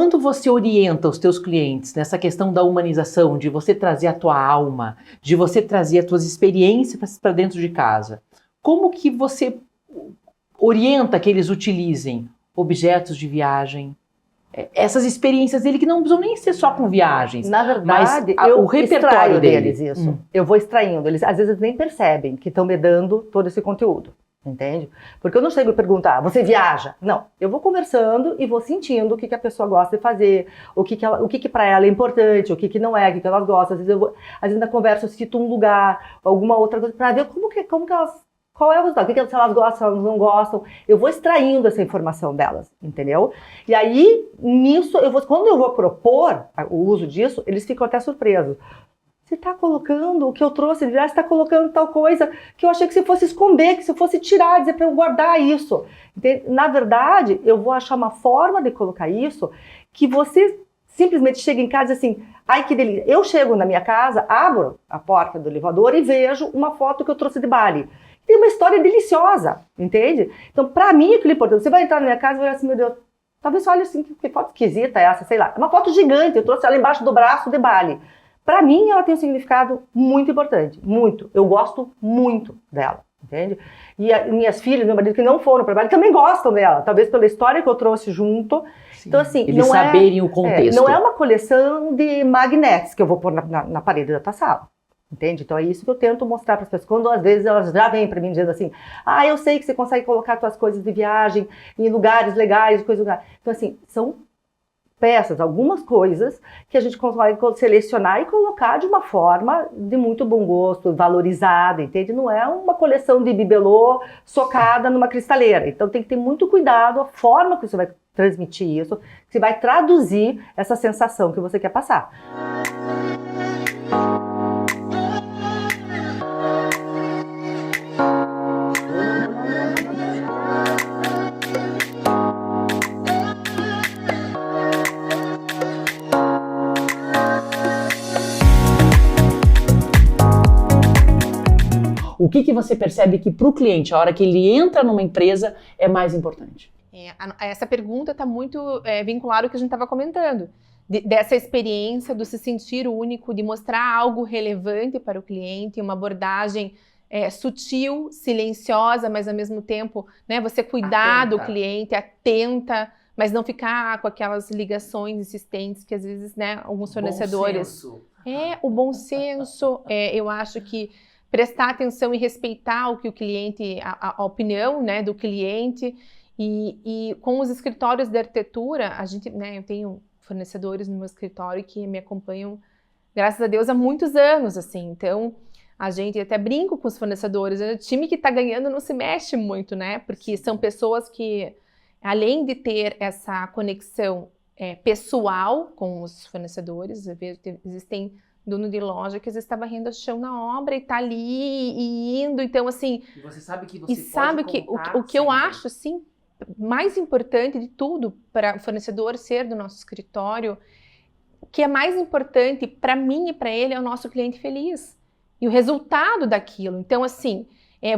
quando você orienta os teus clientes nessa questão da humanização, de você trazer a tua alma, de você trazer as tuas experiências para dentro de casa, como que você orienta que eles utilizem objetos de viagem, essas experiências dele que não precisam nem ser só com viagens. Na verdade, o repertório deles isso. Eu vou extraindo. Eles às vezes nem percebem que estão me dando todo esse conteúdo. Entende? Porque eu não chego e perguntar, você viaja? Não, eu vou conversando e vou sentindo o que a pessoa gosta de fazer, o que para ela é importante, o que não é, o que ela gosta. Às vezes na conversa eu cito um lugar, alguma outra coisa, para ver como que elas, qual é o resultado, se elas gostam, se elas não gostam. Eu vou extraindo essa informação delas, entendeu? E aí, nisso, quando eu vou propor o uso disso, eles ficam até surpresos. Você está colocando o que eu trouxe, você está colocando tal coisa que eu achei que você fosse esconder, que você fosse tirar, dizer para eu guardar isso. Entende? Na verdade, eu vou achar uma forma de colocar isso que você simplesmente chega em casa e diz assim, ai que delícia. Eu chego na minha casa, abro a porta do elevador e vejo uma foto que eu trouxe de Bali. Tem uma história deliciosa, entende? Então, para mim, aquilo é importante. Você vai entrar na minha casa e vai assim, meu Deus, talvez você olhe assim, que foto esquisita é essa, sei lá. É uma foto gigante, eu trouxe ela embaixo do braço de Bali. Para mim, ela tem um significado muito importante, muito. Eu gosto muito dela, entende? E minhas filhas, meu marido, que não foram para Bali, também gostam dela, talvez pela história que eu trouxe junto. Sim. Então, assim, eles saberem o contexto. Não é uma coleção de magnetes que eu vou pôr na parede da tua sala, entende? Então, é isso que eu tento mostrar para as pessoas. Quando, às vezes, elas já vêm para mim dizendo assim, eu sei que você consegue colocar suas coisas de viagem em lugares legais, coisas. Então, assim, são peças, algumas coisas que a gente consegue selecionar e colocar de uma forma de muito bom gosto, valorizada, entende? Não é uma coleção de bibelô socada numa cristaleira. Então tem que ter muito cuidado a forma que você vai transmitir isso, que você vai traduzir essa sensação que você quer passar. O que você percebe que para o cliente, a hora que ele entra numa empresa, é mais importante? Essa pergunta está muito vinculada ao que a gente estava comentando. Dessa experiência, do se sentir único, de mostrar algo relevante para o cliente, uma abordagem sutil, silenciosa, mas ao mesmo tempo, né, você cuidar do cliente, atenta, mas não ficar com aquelas ligações insistentes que às vezes, né, alguns fornecedores... O bom senso, eu acho que prestar atenção e respeitar o que o cliente, a opinião, né, do cliente, e com os escritórios de arquitetura, a gente, né, eu tenho fornecedores no meu escritório que me acompanham, graças a Deus, há muitos anos, assim, então a gente até brinca com os fornecedores, o time que está ganhando não se mexe muito, né, porque são pessoas que, além de ter essa conexão pessoal com os fornecedores, eu vejo que existem dono de loja que às vezes está varrendo o chão na obra e está ali e indo, então assim... E você sabe que você sabe pode o que eu acho, assim, mais importante de tudo para o fornecedor ser do nosso escritório, o que é mais importante para mim e para ele é o nosso cliente feliz. E o resultado daquilo. Então, assim,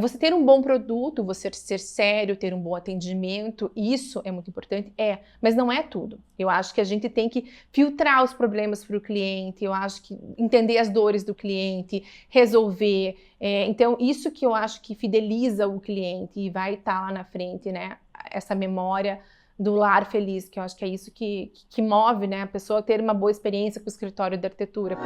você ter um bom produto, você ser sério, ter um bom atendimento, isso é muito importante, mas não é tudo. Eu acho que a gente tem que filtrar os problemas para o cliente, eu acho que entender as dores do cliente, resolver. Então, isso que eu acho que fideliza o cliente e vai estar lá na frente, né? Essa memória do lar feliz, que eu acho que é isso que move, né? A pessoa ter uma boa experiência com o escritório de arquitetura.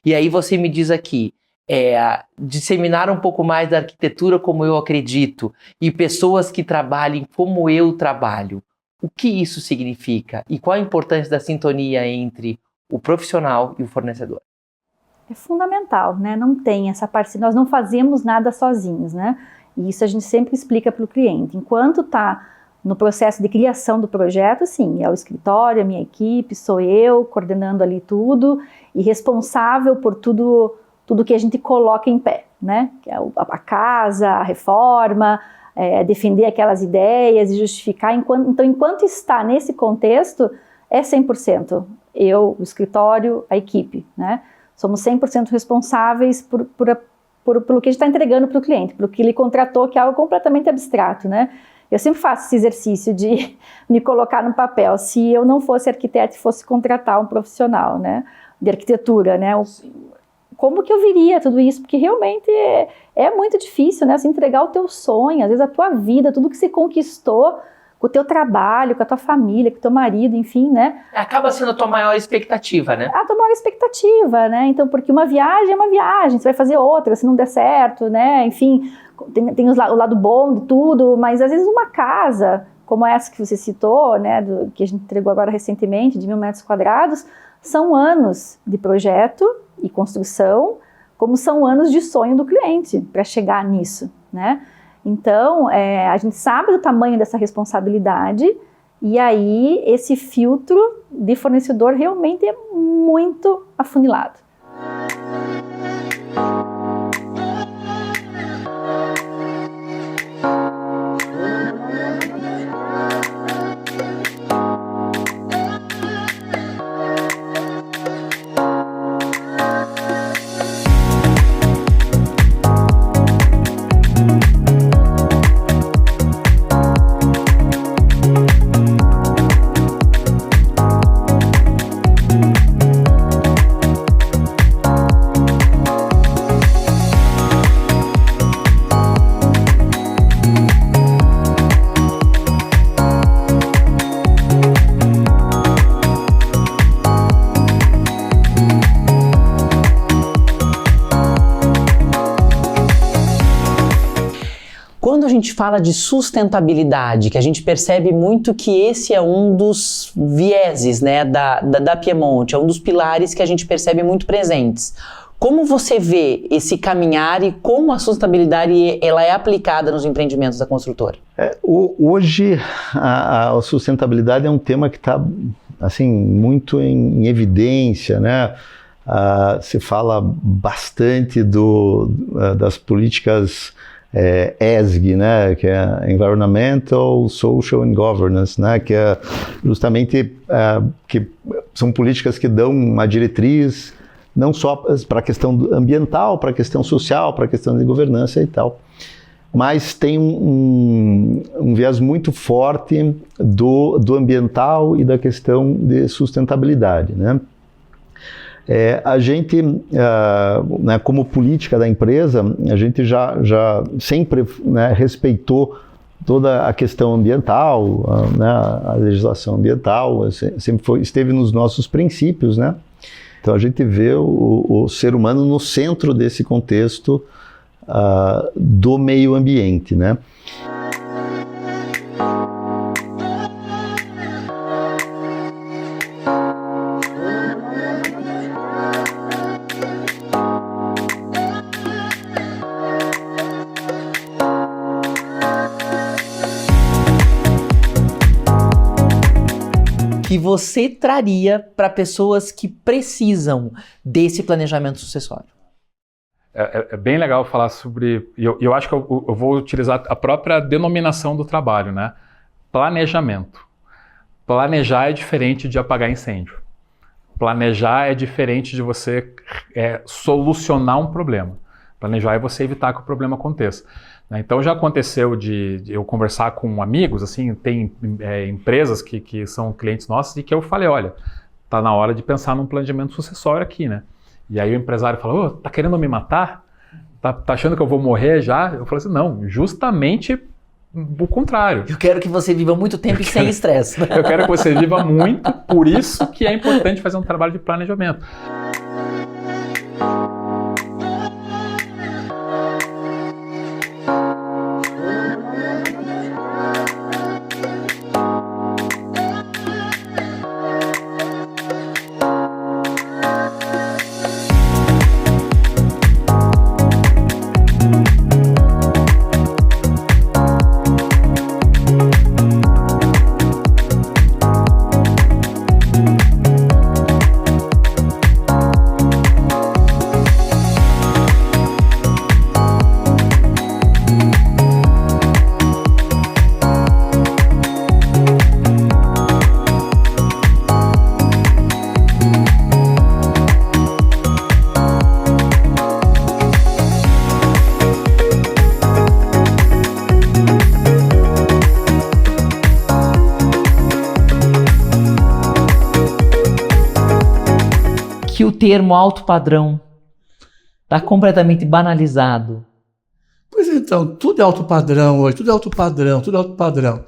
E aí você me diz aqui, disseminar um pouco mais da arquitetura como eu acredito e pessoas que trabalhem como eu trabalho. O que isso significa? E qual a importância da sintonia entre o profissional e o fornecedor? É fundamental, né? Não tem essa parte, nós não fazemos nada sozinhos, né? E isso a gente sempre explica para o cliente. Enquanto está no processo de criação do projeto, sim, é o escritório, a minha equipe, sou eu coordenando ali tudo e responsável por tudo que a gente coloca em pé, né? Que é a casa, a reforma, defender aquelas ideias e justificar. Então, enquanto está nesse contexto, é 100% eu, o escritório, a equipe, né? Somos 100% responsáveis pelo que a gente está entregando para o cliente, pelo que ele contratou, que é algo completamente abstrato, né? Eu sempre faço esse exercício de me colocar no papel. Se eu não fosse arquiteto e fosse contratar um profissional, né, de arquitetura, né? Como que eu viria tudo isso? Porque realmente é muito difícil, né? Você entregar o teu sonho, às vezes a tua vida, tudo que você conquistou com o teu trabalho, com a tua família, com o teu marido, enfim, né? Acaba sendo a tua maior expectativa, né? A tua maior expectativa, né? Então, porque uma viagem é uma viagem, você vai fazer outra, se não der certo, né? Enfim, tem o lado bom de tudo, mas às vezes uma casa, como essa que você citou, né? Que a gente entregou agora recentemente, de 1.000 metros quadrados, são anos de projeto e construção, como são anos de sonho do cliente para chegar nisso, né? Então, a gente sabe do tamanho dessa responsabilidade e aí esse filtro de fornecedor realmente é muito afunilado. Quando a gente fala de sustentabilidade, que a gente percebe muito que esse é um dos vieses, né, da Piemonte, é um dos pilares que a gente percebe muito presentes. Como você vê esse caminhar e como a sustentabilidade ela é aplicada nos empreendimentos da construtora? Hoje a sustentabilidade é um tema que está assim, muito em evidência, né? Se fala bastante das políticas ESG, né, que é Environmental, Social and Governance, né, que é justamente que são políticas que dão uma diretriz não só para a questão ambiental, para a questão social, para a questão de governança e tal, mas tem um viés muito forte do ambiental e da questão de sustentabilidade, né. A gente, né, como política da empresa, a gente já sempre, né, respeitou toda a questão ambiental, né, a legislação ambiental, sempre esteve nos nossos princípios, né? Então a gente vê o ser humano no centro desse contexto do meio ambiente, né? Que você traria para pessoas que precisam desse planejamento sucessório? É bem legal falar sobre... Eu acho que eu vou utilizar a própria denominação do trabalho, né? Planejamento. Planejar é diferente de apagar incêndio. Planejar é diferente de você solucionar um problema. Planejar é você evitar que o problema aconteça. Então já aconteceu de eu conversar com amigos, assim, tem empresas que são clientes nossos e que eu falei, olha, tá na hora de pensar num planejamento sucessório aqui, né? E aí o empresário falou, tá querendo me matar? Tá achando que eu vou morrer já? Eu falei assim, não, justamente o contrário. Eu quero que você viva muito tempo e sem estresse. Eu quero que você viva muito, por isso que é importante fazer um trabalho de planejamento. que o termo alto padrão está completamente banalizado? Pois então, tudo é alto padrão hoje, tudo é alto padrão, tudo é alto padrão.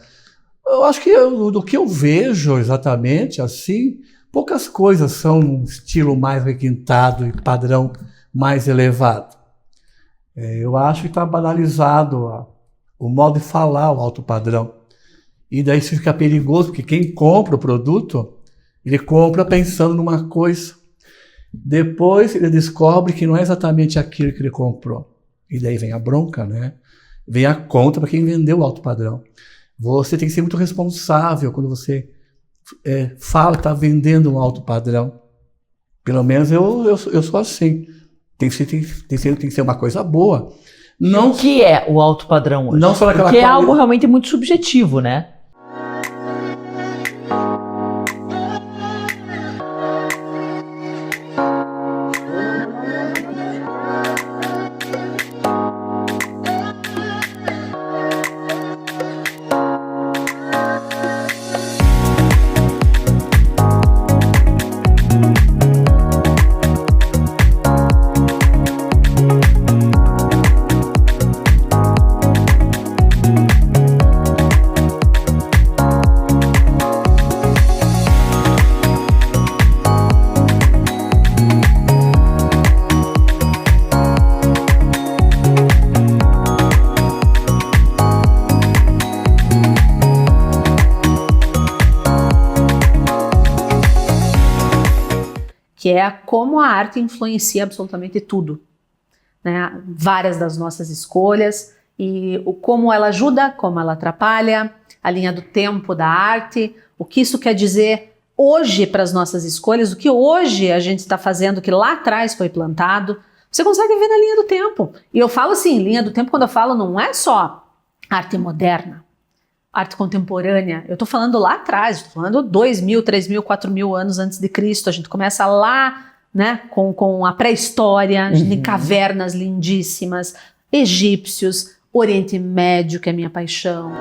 Eu acho que do que eu vejo exatamente assim, poucas coisas são um estilo mais requintado e padrão mais elevado. Eu acho que está banalizado o modo de falar, o alto padrão. E daí isso fica perigoso, porque quem compra o produto, ele compra pensando numa coisa. Depois ele descobre que não é exatamente aquilo que ele comprou. E daí vem a bronca, né? Vem a conta para quem vendeu o alto padrão. Você tem que ser muito responsável quando você fala que está vendendo um alto padrão. Pelo menos eu sou assim. Tem que ser uma coisa boa. Não, o que é o alto padrão hoje? Não só naquela Porque é algo realmente muito subjetivo, né? Que é como a arte influencia absolutamente tudo, né? Várias das nossas escolhas e como ela ajuda, como ela atrapalha, a linha do tempo da arte, o que isso quer dizer hoje para as nossas escolhas, o que hoje a gente está fazendo, que lá atrás foi plantado, você consegue ver na linha do tempo. E eu falo assim, linha do tempo, quando eu falo, não é só arte moderna, arte contemporânea, eu estou falando lá atrás, estou falando 2.000, 3.000, 4.000 anos antes de Cristo, a gente começa lá, né, com a pré-história, em cavernas lindíssimas, egípcios, Oriente Médio, que é minha paixão.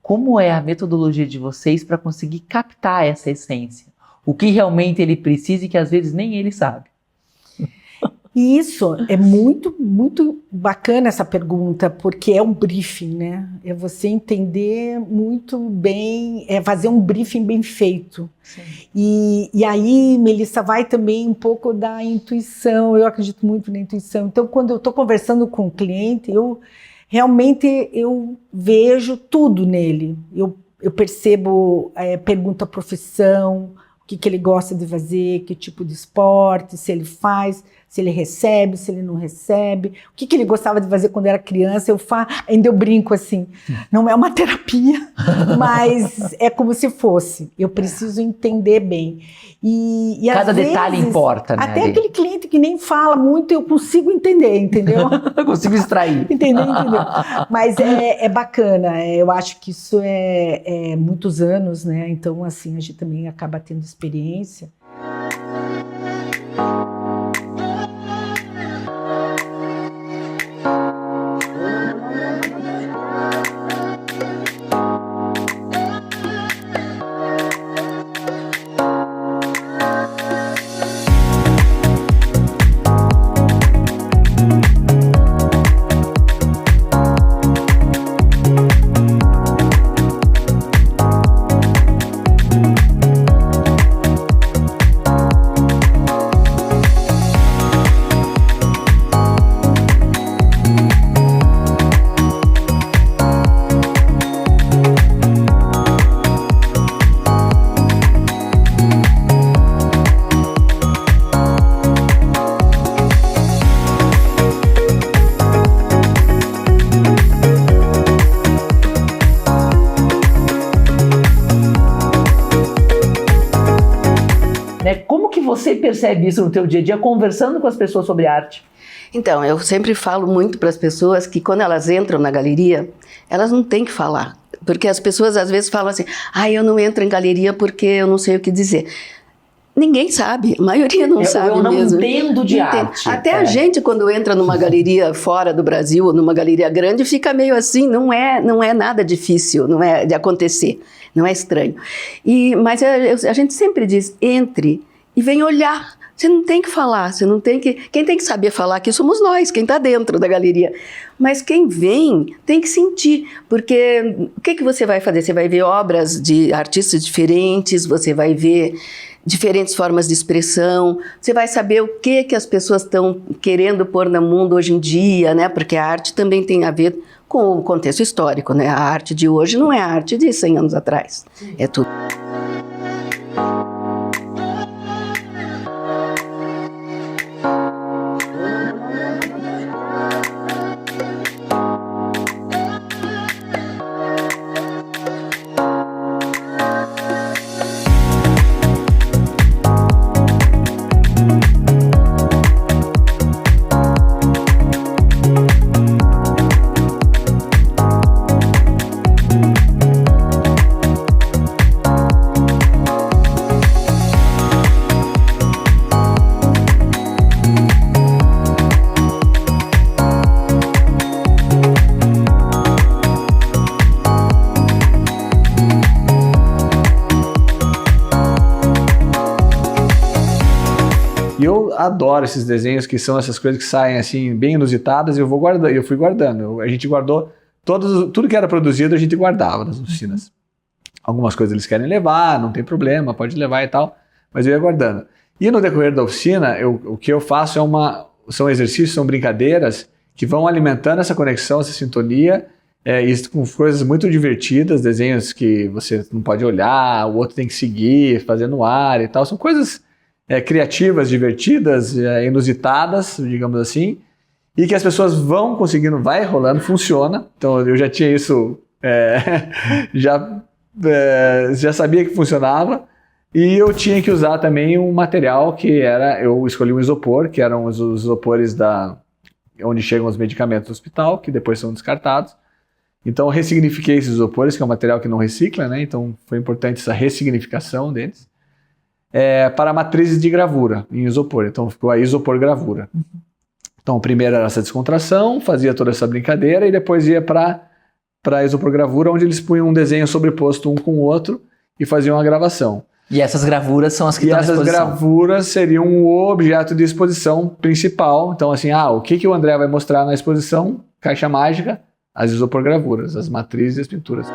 Como é a metodologia de vocês para conseguir captar essa essência? O que realmente ele precisa e que às vezes nem ele sabe? E isso é muito, muito bacana essa pergunta, porque é um briefing, né? É você entender muito bem, é fazer um briefing bem feito. E aí, Melissa, vai também um pouco da intuição, eu acredito muito na intuição. Então, quando eu estou conversando com o cliente, realmente eu vejo tudo nele. Eu percebo, pergunto a profissão, o que ele gosta de fazer, que tipo de esporte, se ele faz, se ele recebe, se ele não recebe, o que ele gostava de fazer quando era criança. Ainda eu brinco assim, não é uma terapia, mas é como se fosse. Eu preciso entender bem. E Cada às detalhe vezes, importa, né? Até aquele cliente que nem fala muito, eu consigo entender, entendeu? Eu consigo extrair. Entendeu? Mas é bacana, eu acho que isso é muitos anos, né? Então, assim, a gente também acaba tendo experiência. Como que você percebe isso no teu dia a dia, conversando com as pessoas sobre arte? Então, eu sempre falo muito para as pessoas que quando elas entram na galeria, elas não têm que falar. Porque as pessoas às vezes falam assim, eu não entro em galeria porque eu não sei o que dizer. Ninguém sabe, a maioria não sabe eu não mesmo. entendo de arte. Até a gente, quando entra numa galeria fora do Brasil, ou numa galeria grande, fica meio assim, não é nada difícil, não é de acontecer, não é estranho. Mas a gente sempre diz, entre e vem olhar. Você não tem que falar, quem tem que saber falar aqui somos nós, quem está dentro da galeria. Mas quem vem tem que sentir, porque o que você vai fazer? Você vai ver obras de artistas diferentes, você vai ver diferentes formas de expressão, você vai saber o que as pessoas estão querendo pôr no mundo hoje em dia, né? Porque a arte também tem a ver com o contexto histórico, né? A arte de hoje não é a arte de 100 anos atrás, é tudo. Adoro esses desenhos que são essas coisas que saem assim bem inusitadas e eu fui guardando. A gente guardou tudo que era produzido, a gente guardava nas oficinas. Algumas coisas eles querem levar, não tem problema, pode levar e tal, mas eu ia guardando. E no decorrer da oficina, o que eu faço são exercícios, são brincadeiras que vão alimentando essa conexão, essa sintonia, e com coisas muito divertidas, desenhos que você não pode olhar, o outro tem que seguir, fazer no ar e tal, são coisas criativas, divertidas, inusitadas, digamos assim, e que as pessoas vão conseguindo, vai rolando, funciona. Então eu já tinha isso, já sabia que funcionava, e eu tinha que usar também um material eu escolhi um isopor, que eram os isopores onde chegam os medicamentos do hospital, que depois são descartados. Então eu ressignifiquei esses isopores, que é um material que não recicla, né? Então foi importante essa ressignificação deles. Para matrizes de gravura em isopor, então ficou a isopor gravura. Então primeiro era essa descontração, fazia toda essa brincadeira e depois ia para a isopor gravura, onde eles punham um desenho sobreposto um com o outro e faziam a gravação. E essas gravuras são as que estão na exposição? E essas gravuras seriam o objeto de exposição principal. Então assim, o que o André vai mostrar na exposição? Caixa mágica, as isopor gravuras, as matrizes e as pinturas.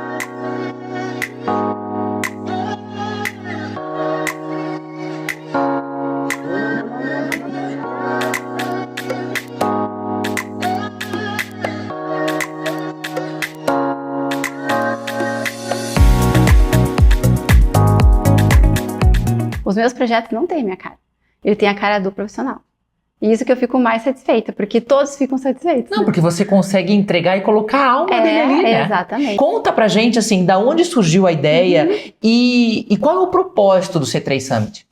Os meus projetos não têm minha cara. Ele tem a cara do profissional. E isso que eu fico mais satisfeita, porque todos ficam satisfeitos. Não, porque você consegue entregar e colocar a alma dele ali, né? Exatamente. Conta pra gente, assim, da onde surgiu a ideia e qual é o propósito do C3 Summit?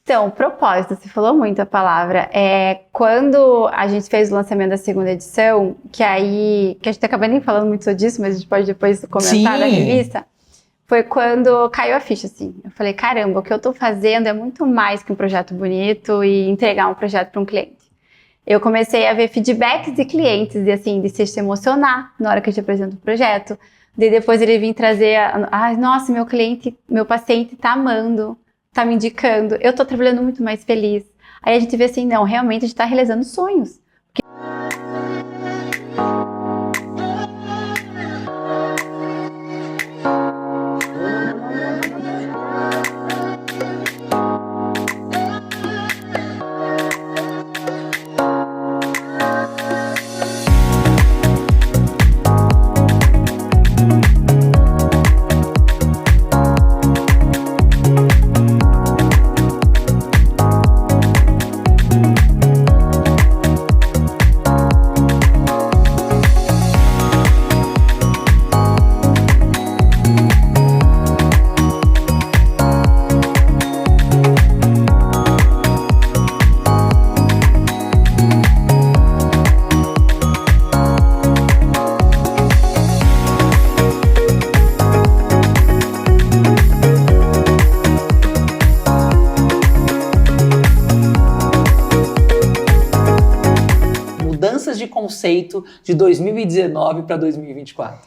Então, propósito, você falou muito a palavra. Quando a gente fez o lançamento da segunda edição, que a gente acaba nem falando muito disso, mas a gente pode depois comentar na revista, foi quando caiu a ficha, assim. Eu falei, caramba, o que eu tô fazendo é muito mais que um projeto bonito e entregar um projeto para um cliente. Eu comecei a ver feedbacks de clientes, de se emocionar na hora que a gente apresenta o projeto. Depois ele vinha trazer, nossa, meu paciente tá amando, tá me indicando, eu tô trabalhando muito mais feliz. Aí a gente vê assim, não, realmente a gente tá realizando sonhos. conceito de 2019 para 2024?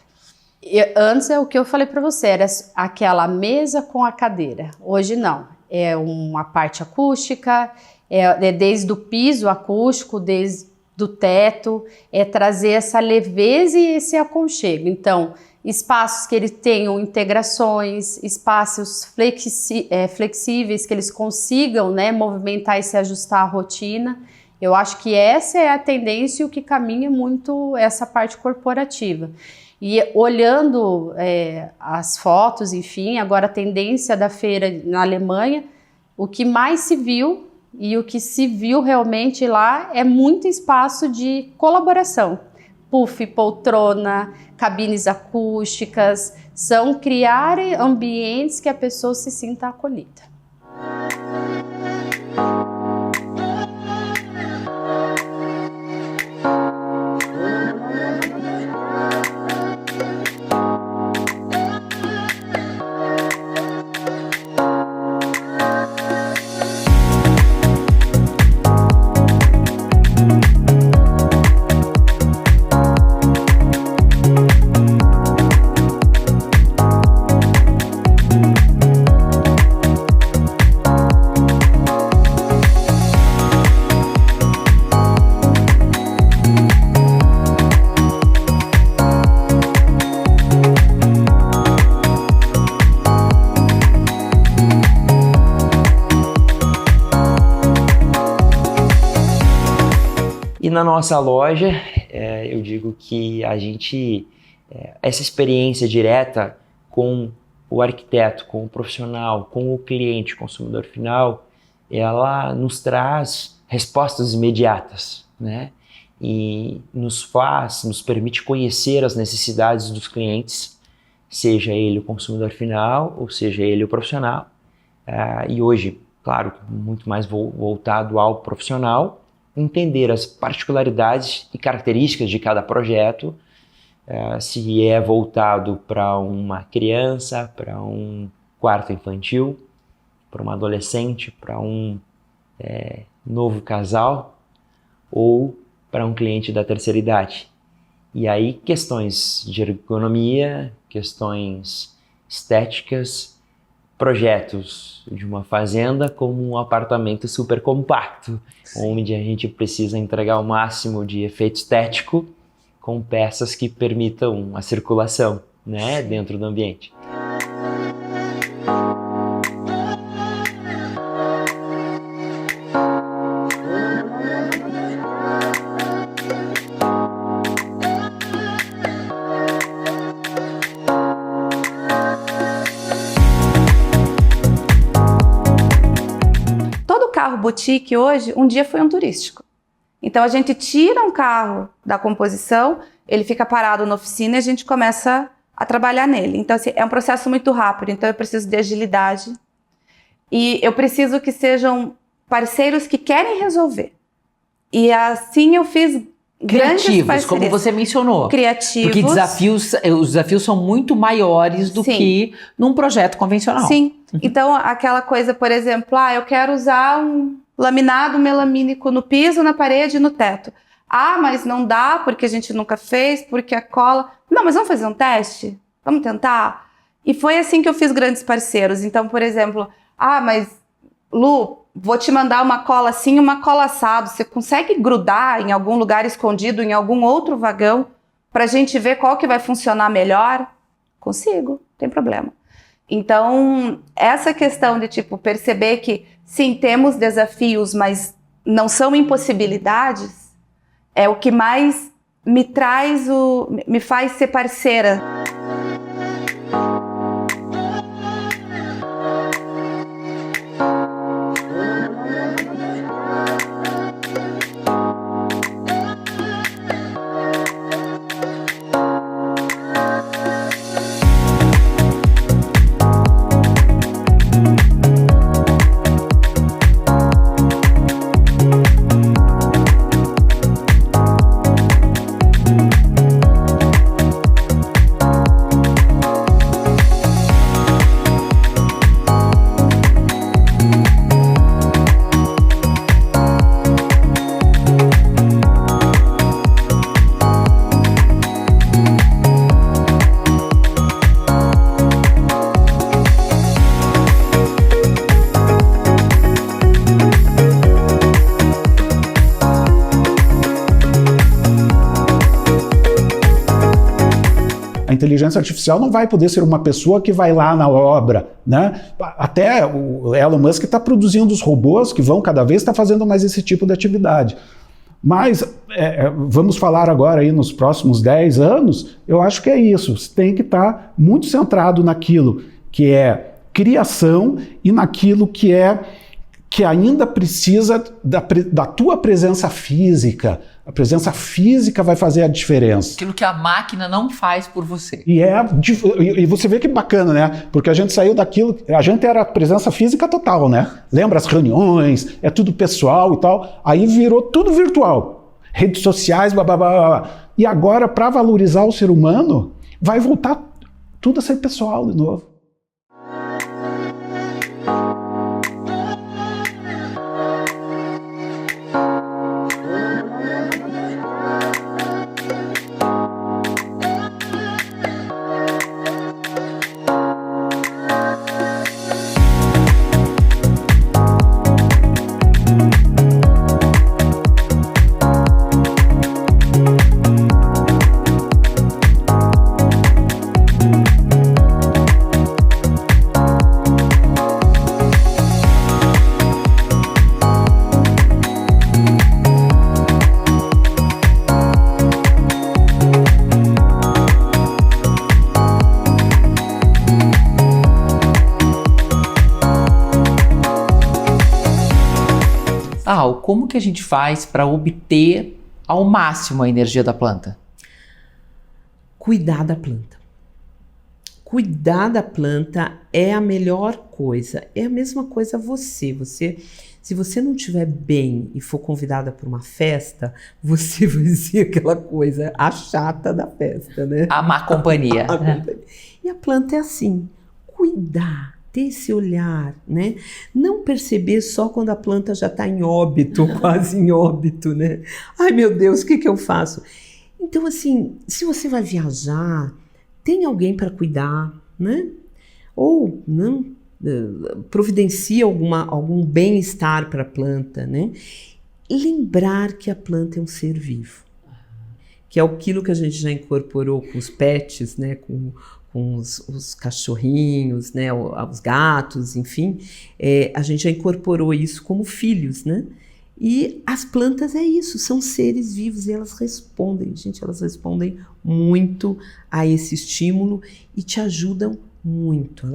Antes é o que eu falei para você, era aquela mesa com a cadeira. Hoje não, é uma parte acústica, é desde o piso acústico, desde do teto, é trazer essa leveza e esse aconchego. Então, espaços que eles tenham integrações, espaços flexíveis, que eles consigam, né, movimentar e se ajustar à rotina. Eu acho que essa é a tendência e o que caminha muito essa parte corporativa. E olhando as fotos, enfim, agora a tendência da feira na Alemanha, o que mais se viu e o que se viu realmente lá é muito espaço de colaboração. Puff, poltrona, cabines acústicas, são criar ambientes que a pessoa se sinta acolhida. E na nossa loja, eu digo que a gente, essa experiência direta com o arquiteto, com o profissional, com o cliente, consumidor final, ela nos traz respostas imediatas, né? E nos permite conhecer as necessidades dos clientes, seja ele o consumidor final ou seja ele o profissional. E hoje, claro, muito mais voltado ao profissional, entender as particularidades e características de cada projeto, se é voltado para uma criança, para um quarto infantil, para uma adolescente, para um novo casal ou para um cliente da terceira idade. E aí questões de ergonomia, questões estéticas, projetos de uma fazenda como um apartamento super compacto, onde a gente precisa entregar o máximo de efeito estético com peças que permitam a circulação, né, dentro do ambiente. Carro boutique hoje, um dia foi um turístico. Então a gente tira um carro da composição, ele fica parado na oficina e a gente começa a trabalhar nele. Então assim, é um processo muito rápido, então eu preciso de agilidade e eu preciso que sejam parceiros que querem resolver. E assim eu fiz criativos, como você mencionou. Criativos. Porque os desafios são muito maiores do que num projeto convencional. Sim. Então, aquela coisa, por exemplo, eu quero usar um laminado melamínico no piso, na parede e no teto. Mas não dá porque a gente nunca fez, porque a cola... Não, mas vamos fazer um teste? Vamos tentar? E foi assim que eu fiz grandes parceiros. Então, por exemplo, mas Lu, vou te mandar uma cola assim, uma cola assado. Você consegue grudar em algum lugar escondido, em algum outro vagão, pra gente ver qual que vai funcionar melhor? Consigo, não tem problema. Então, essa questão de perceber que sim, temos desafios, mas não são impossibilidades, é o que mais me faz ser parceira. inteligência artificial não vai poder ser uma pessoa que vai lá na obra, né? Até o Elon Musk está produzindo os robôs que vão cada vez estar fazendo mais esse tipo de atividade. Mas vamos falar agora aí nos próximos 10 anos, eu acho que é isso. Você tem que estar muito centrado naquilo que é criação e naquilo que ainda precisa da tua presença física. A presença física vai fazer a diferença. Aquilo que a máquina não faz por você. E você vê que bacana, né? Porque a gente saiu daquilo, a gente era a presença física total, né? Lembra as reuniões, é tudo pessoal e tal. Aí virou tudo virtual. Redes sociais, blá, blá, blá, blá. E agora, para valorizar o ser humano, vai voltar tudo a ser pessoal de novo. Como que a gente faz para obter ao máximo a energia da planta? Cuidar da planta. Cuidar da planta é a melhor coisa. É a mesma coisa você. Se você não estiver bem e for convidada para uma festa, você vai ser aquela coisa, a chata da festa, né? A má companhia. E a planta é assim, cuidar. Ter esse olhar, né? Não perceber só quando a planta já está em óbito, quase em óbito, né? Ai, meu Deus, o que eu faço? Então, assim, se você vai viajar, tem alguém para cuidar, né? Ou não, providencia algum bem-estar para a planta, né? Lembrar que a planta é um ser vivo, que é aquilo que a gente já incorporou com os pets, né? Com os cachorrinhos, né, os gatos, enfim, a gente já incorporou isso como filhos, né? E as plantas é isso, são seres vivos e elas respondem, gente, elas respondem muito a esse estímulo e te ajudam muito.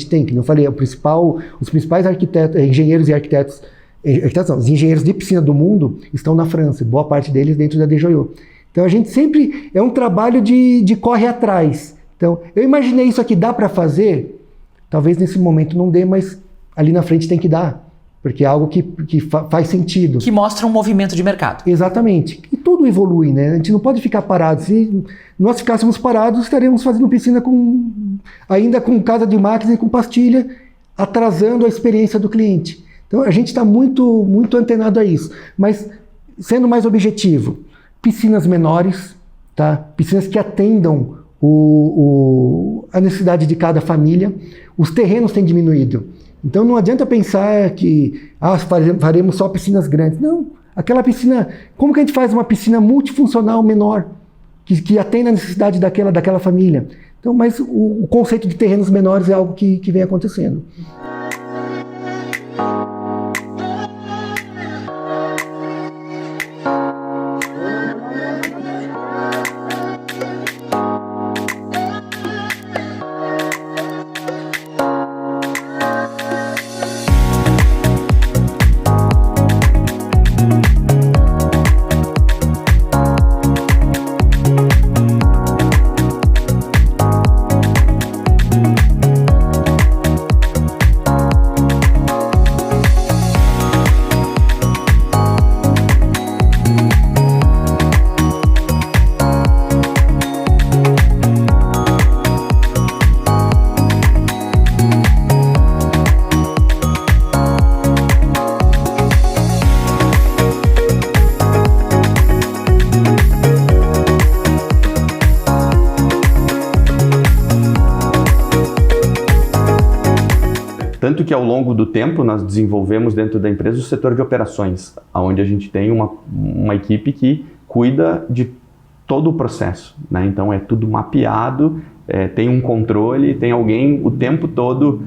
Tem, que eu falei, os principais arquitetos, engenheiros e arquitetos, os engenheiros de piscina do mundo estão na França, boa parte deles dentro da DJO. Então a gente sempre, é um trabalho de corre atrás. Então eu imaginei isso aqui, dá para fazer? Talvez nesse momento não dê, mas ali na frente tem que dar, porque é algo que faz sentido. Que mostra um movimento de mercado. Exatamente. E tudo evolui, né? A gente não pode ficar parado. Se nós ficássemos parados, estaríamos fazendo piscina ainda com casa de máquinas e com pastilha, atrasando a experiência do cliente. Então a gente está muito, muito antenado a isso. Mas sendo mais objetivo, piscinas menores, tá? Piscinas que atendam a necessidade de cada família. Os terrenos têm diminuído. Então não adianta pensar que faremos só piscinas grandes. Não, aquela piscina, como que a gente faz uma piscina multifuncional menor, que atenda a necessidade daquela família? Então, mas o conceito de terrenos menores é algo que vem acontecendo. Tanto que ao longo do tempo nós desenvolvemos dentro da empresa o setor de operações, onde a gente tem uma equipe que cuida de todo o processo, né? Então é tudo mapeado, tem um controle, tem alguém o tempo todo,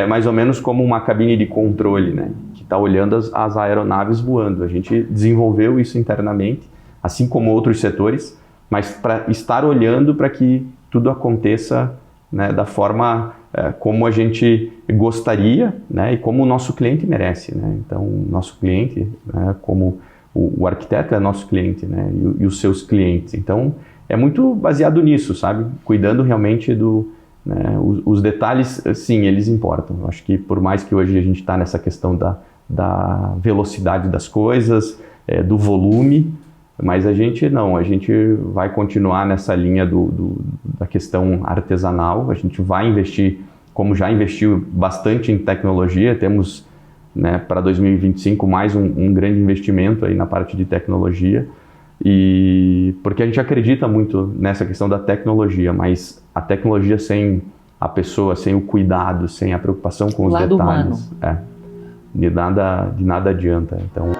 mais ou menos como uma cabine de controle, né? Que está olhando as aeronaves voando. A gente desenvolveu isso internamente, assim como outros setores, mas para estar olhando para que tudo aconteça, né, da forma como a gente gostaria, né, e como o nosso cliente merece, né? Então, o nosso cliente, né, como o arquiteto é nosso cliente, né, e os seus clientes. Então, é muito baseado nisso, sabe? Cuidando realmente né, os detalhes, sim, eles importam. Eu acho que por mais que hoje a gente está nessa questão da velocidade das coisas, do volume, mas a gente vai continuar nessa linha da questão artesanal. A gente vai investir, como já investiu bastante em tecnologia, temos, né, para 2025 mais um grande investimento aí na parte de tecnologia, e porque a gente acredita muito nessa questão da tecnologia, mas a tecnologia sem a pessoa, sem o cuidado, sem a preocupação com os lado detalhes, de nada adianta. Então,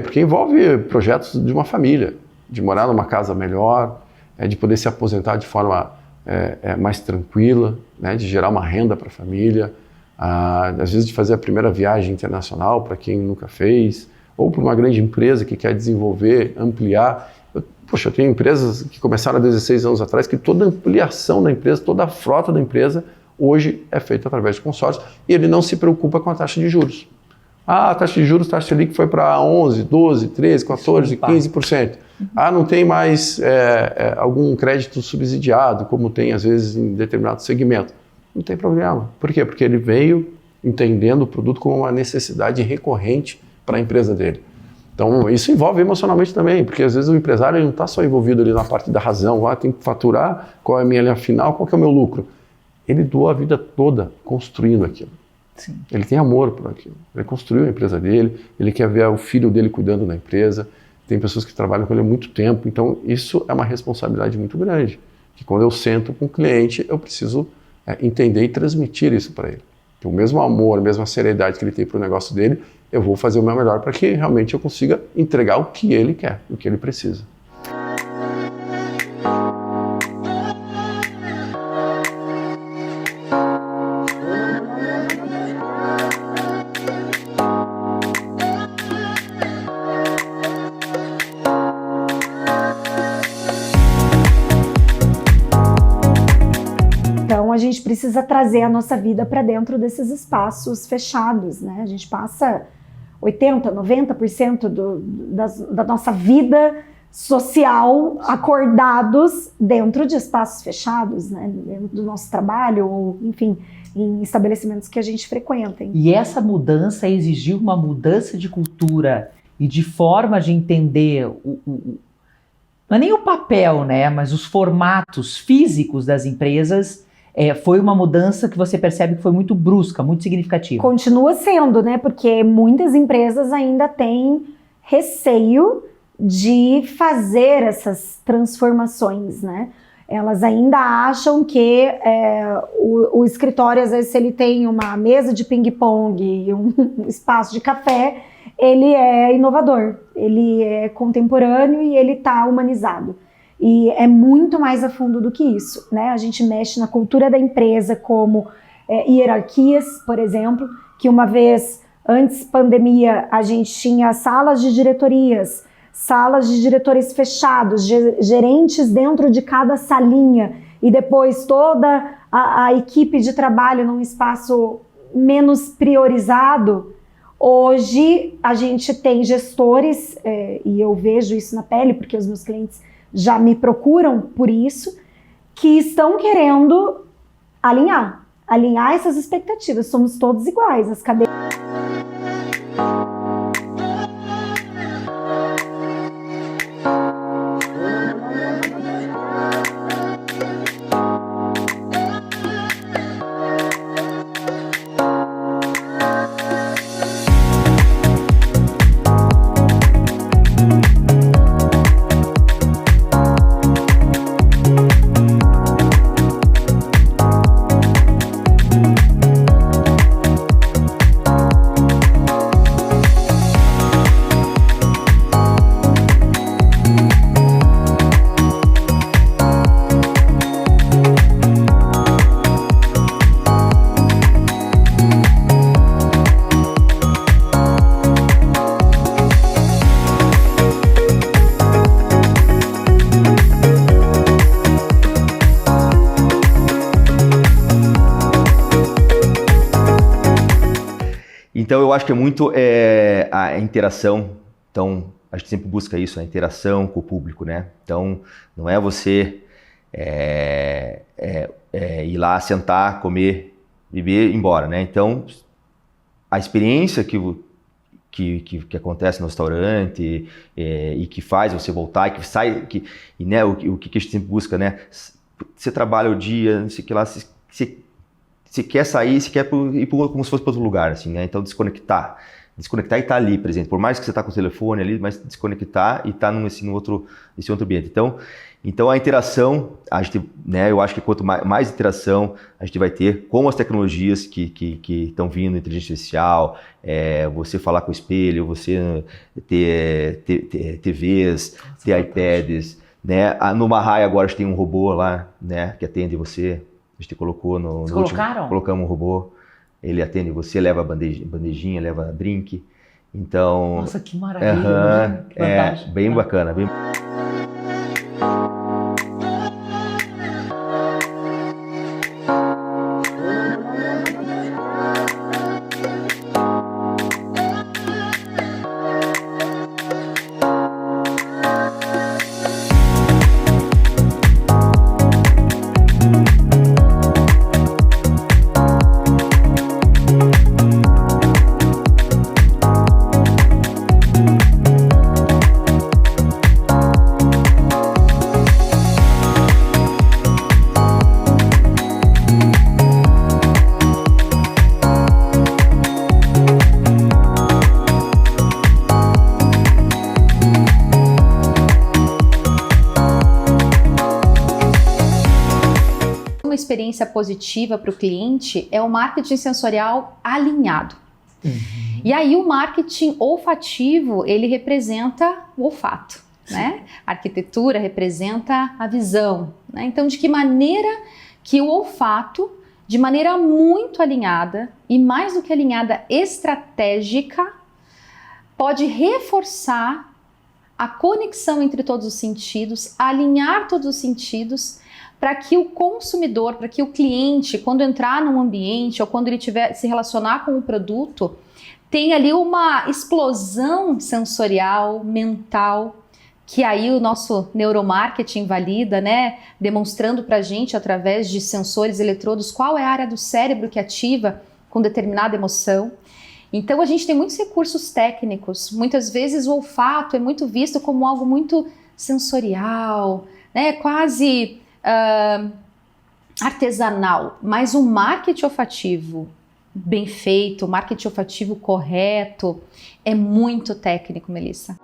Porque envolve projetos de uma família, de morar numa casa melhor, de poder se aposentar de forma mais tranquila, né, de gerar uma renda para a família, às vezes de fazer a primeira viagem internacional para quem nunca fez, ou para uma grande empresa que quer desenvolver, ampliar. Eu tenho empresas que começaram há 16 anos atrás que toda a ampliação da empresa, toda a frota da empresa, hoje é feita através de consórcio, e ele não se preocupa com a taxa de juros. A taxa de juros, taxa Selic foi para 11, 12, 13, 14, 15%. Não tem mais algum crédito subsidiado, como tem às vezes em determinado segmento. Não tem problema. Por quê? Porque ele veio entendendo o produto como uma necessidade recorrente para a empresa dele. Então, isso envolve emocionalmente também, porque às vezes o empresário não está só envolvido ali na parte da razão, tem que faturar, qual é a minha linha final, qual que é o meu lucro. Ele doou a vida toda construindo aquilo. Sim. Ele tem amor por aquilo. Ele construiu a empresa dele, ele quer ver o filho dele cuidando da empresa, tem pessoas que trabalham com ele há muito tempo, então isso é uma responsabilidade muito grande, que quando eu sento com o cliente, eu preciso entender e transmitir isso para ele. Então, o mesmo amor, a mesma seriedade que ele tem para o negócio dele, eu vou fazer o meu melhor para que realmente eu consiga entregar o que ele quer, o que ele precisa. A gente precisa trazer a nossa vida para dentro desses espaços fechados, né? A gente passa 80%, 90% da nossa vida social acordados dentro de espaços fechados, né? Dentro do nosso trabalho ou, enfim, em estabelecimentos que a gente frequenta. E essa mudança exigiu uma mudança de cultura e de forma de entender não é nem o papel, né? Mas os formatos físicos das empresas. Foi uma mudança que você percebe que foi muito brusca, muito significativa. Continua sendo, né? Porque muitas empresas ainda têm receio de fazer essas transformações, né? Elas ainda acham que o escritório, às vezes, se ele tem uma mesa de ping-pong e um espaço de café, ele é inovador, ele é contemporâneo e ele está humanizado. E é muito mais a fundo do que isso, né? A gente mexe na cultura da empresa, como hierarquias, por exemplo, que uma vez, antes pandemia, a gente tinha salas de diretorias, salas de diretores fechados, gerentes dentro de cada salinha, e depois toda a equipe de trabalho num espaço menos priorizado. Hoje a gente tem gestores, e eu vejo isso na pele, porque os meus clientes já me procuram por isso, que estão querendo alinhar essas expectativas. Somos todos iguais, as cadeiras. Então eu acho que é muito a interação, então a gente sempre busca isso, a interação com o público, né? Então não é você ir lá, sentar, comer, beber e ir embora, né? Então a experiência que acontece no restaurante e que faz você voltar, e que sai, né, o que a gente sempre busca, né? Você trabalha o dia, não sei o que lá, você quer sair, você quer ir como se fosse para outro lugar, assim, né? Então desconectar e estar ali presente, por mais que você está com o telefone ali, mas desconectar e estar nesse outro ambiente. Então a interação, a gente, né, eu acho que quanto mais interação a gente vai ter com as tecnologias que estão vindo, inteligência artificial, você falar com o espelho, você ter TVs, ter iPads, né? No Marrai agora a gente tem um robô lá, né, que atende você. A gente colocou colocamos um robô, ele atende você, leva bandejinha, leva drink. Então, nossa, que maravilha! Bem bacana. Experiência positiva para o cliente é o marketing sensorial alinhado. E aí o marketing olfativo, ele representa o olfato, né? A arquitetura representa a visão, né? Então, de que maneira que o olfato, de maneira muito alinhada e mais do que alinhada, estratégica, pode reforçar a conexão entre todos os sentidos, alinhar todos os sentidos, para que o consumidor, para que o cliente, quando entrar num ambiente ou quando ele tiver se relacionar com o produto, tenha ali uma explosão sensorial, mental, que aí o nosso neuromarketing valida, né? Demonstrando para a gente, através de sensores eletrodos, qual é a área do cérebro que ativa com determinada emoção. Então a gente tem muitos recursos técnicos, muitas vezes o olfato é muito visto como algo muito sensorial, né? Quase artesanal, mas o marketing olfativo bem feito, o marketing olfativo correto, é muito técnico, Melissa.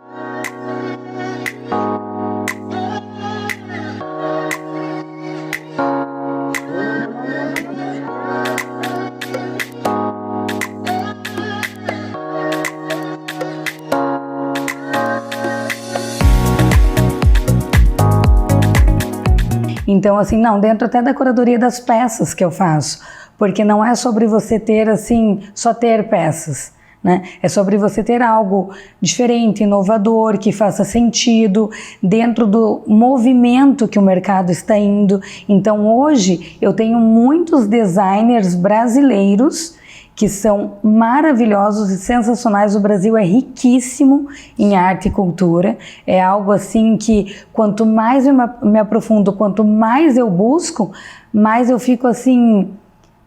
Então, assim, não, dentro até da curadoria das peças que eu faço, porque não é sobre você ter, assim, só ter peças, né? É sobre você ter algo diferente, inovador, que faça sentido dentro do movimento que o mercado está indo. Então hoje eu tenho muitos designers brasileiros que são maravilhosos e sensacionais. O Brasil é riquíssimo em arte e cultura. É algo assim que quanto mais eu me aprofundo, quanto mais eu busco, mais eu fico assim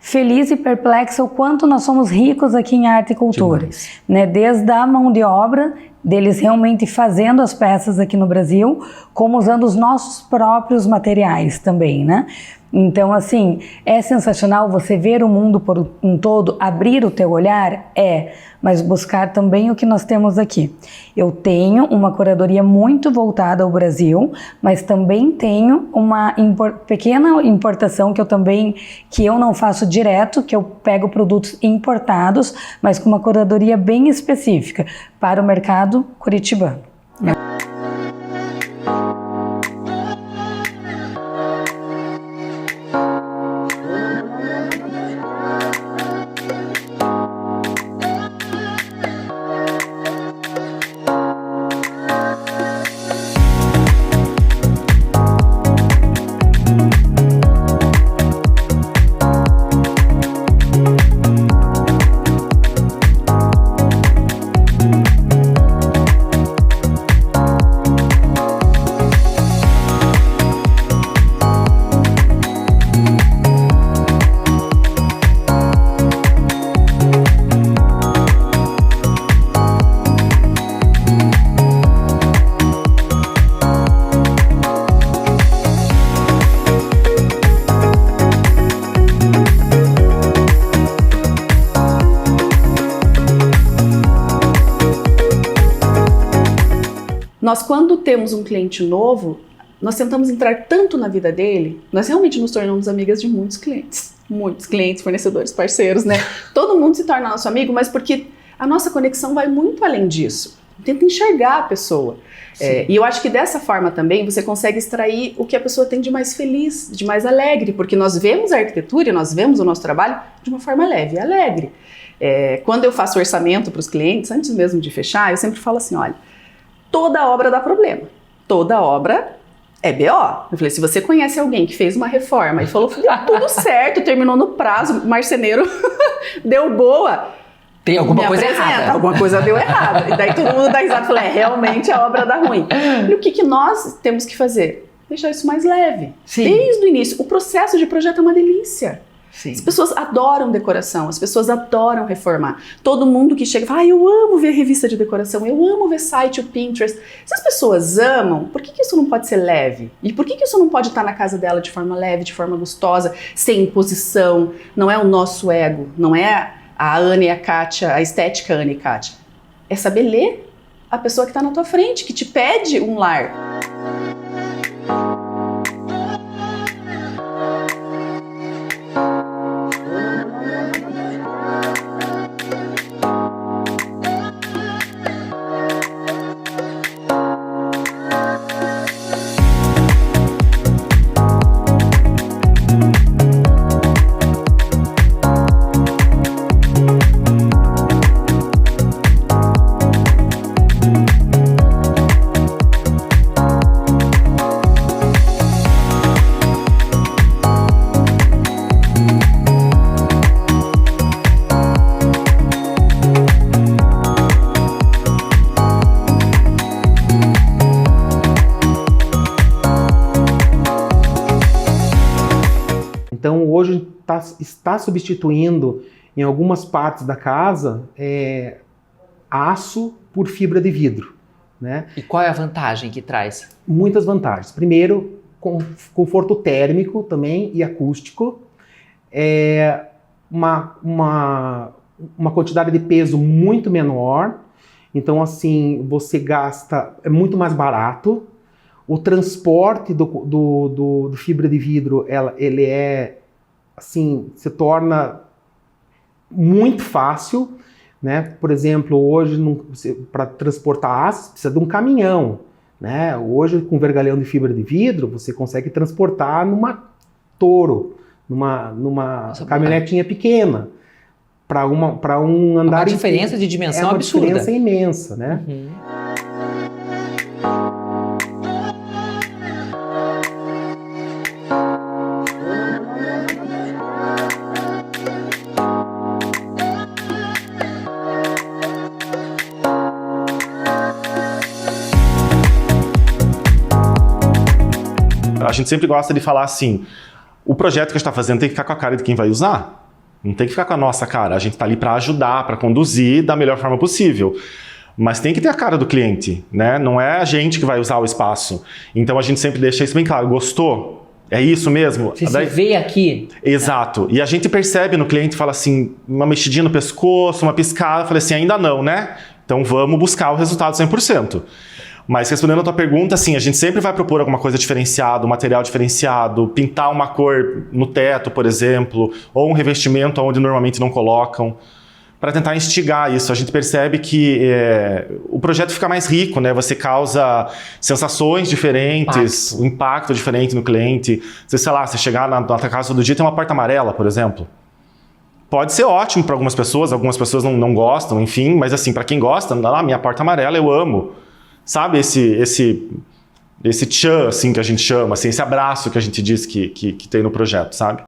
feliz e perplexa o quanto nós somos ricos aqui em arte e cultura, né? Desde a mão de obra deles realmente fazendo as peças aqui no Brasil, como usando os nossos próprios materiais também, né? Então, assim, é sensacional você ver o mundo por um todo, abrir o teu olhar, mas buscar também o que nós temos aqui. Eu tenho uma curadoria muito voltada ao Brasil, mas também tenho uma pequena importação que eu não faço direto, que eu pego produtos importados, mas com uma curadoria bem específica para o mercado curitibano. Nós, quando temos um cliente novo, nós tentamos entrar tanto na vida dele, nós realmente nos tornamos amigas de muitos clientes, fornecedores, parceiros, né? Todo mundo se torna nosso amigo, mas porque a nossa conexão vai muito além disso. Tenta enxergar a pessoa. E eu acho que dessa forma também você consegue extrair o que a pessoa tem de mais feliz, de mais alegre, porque nós vemos a arquitetura e nós vemos o nosso trabalho de uma forma leve e alegre. Quando eu faço orçamento para os clientes, antes mesmo de fechar, eu sempre falo assim, olha, toda obra dá problema, toda obra é BO. Eu falei, se você conhece alguém que fez uma reforma e falou, deu tudo certo, terminou no prazo, marceneiro deu boa, tem alguma coisa errada. Alguma coisa deu errado. E daí todo mundo dá risada e fala, realmente a obra dá ruim. E o que nós temos que fazer? Deixar isso mais leve. Sim. Desde o início. O processo de projeto é uma delícia. Sim. As pessoas adoram decoração, as pessoas adoram reformar. Todo mundo que chega fala, eu amo ver revista de decoração, eu amo ver site, o Pinterest. Se as pessoas amam, por que isso não pode ser leve? E por que isso não pode estar na casa dela de forma leve, de forma gostosa, sem imposição? Não é o nosso ego, não é a Ana e a Kátia, a estética Ana e Kátia. É saber ler a pessoa que está na tua frente, que te pede um lar. Então hoje está substituindo em algumas partes da casa aço por fibra de vidro, né? E qual é a vantagem que traz? Muitas vantagens. Primeiro, conforto térmico também e acústico. Uma quantidade de peso muito menor. Então assim, você gasta, é muito mais barato. O transporte do fibra de vidro, ele se torna muito fácil, né? Por exemplo, hoje, para transportar aço, precisa de um caminhão, né? Hoje, com vergalhão de fibra de vidro, você consegue transportar numa Toro, numa caminhonetinha pequena. para um andar. Uma diferença de dimensão absurda. É uma diferença imensa, né? A gente sempre gosta de falar assim, o projeto que a gente está fazendo tem que ficar com a cara de quem vai usar. Não tem que ficar com a nossa cara. A gente está ali para ajudar, para conduzir da melhor forma possível. Mas tem que ter a cara do cliente, né? Não é a gente que vai usar o espaço. Então a gente sempre deixa isso bem claro. Gostou? É isso mesmo? Você vê aqui. Exato. E a gente percebe no cliente, fala assim, uma mexidinha no pescoço, uma piscada, fala assim, ainda não, né? Então vamos buscar o resultado 100%. Mas respondendo a tua pergunta, assim, a gente sempre vai propor alguma coisa diferenciada, um material diferenciado, pintar uma cor no teto, por exemplo, ou um revestimento onde normalmente não colocam, para tentar instigar isso. A gente percebe que o projeto fica mais rico, né? Você causa sensações diferentes, um impacto diferente no cliente. Sei lá, você chegar na tua casa todo dia e tem uma porta amarela, por exemplo. Pode ser ótimo para algumas pessoas não gostam, enfim, mas assim, para quem gosta, minha porta amarela eu amo. Sabe esse tchan, assim, que a gente chama, assim, esse abraço que a gente diz que tem no projeto, sabe?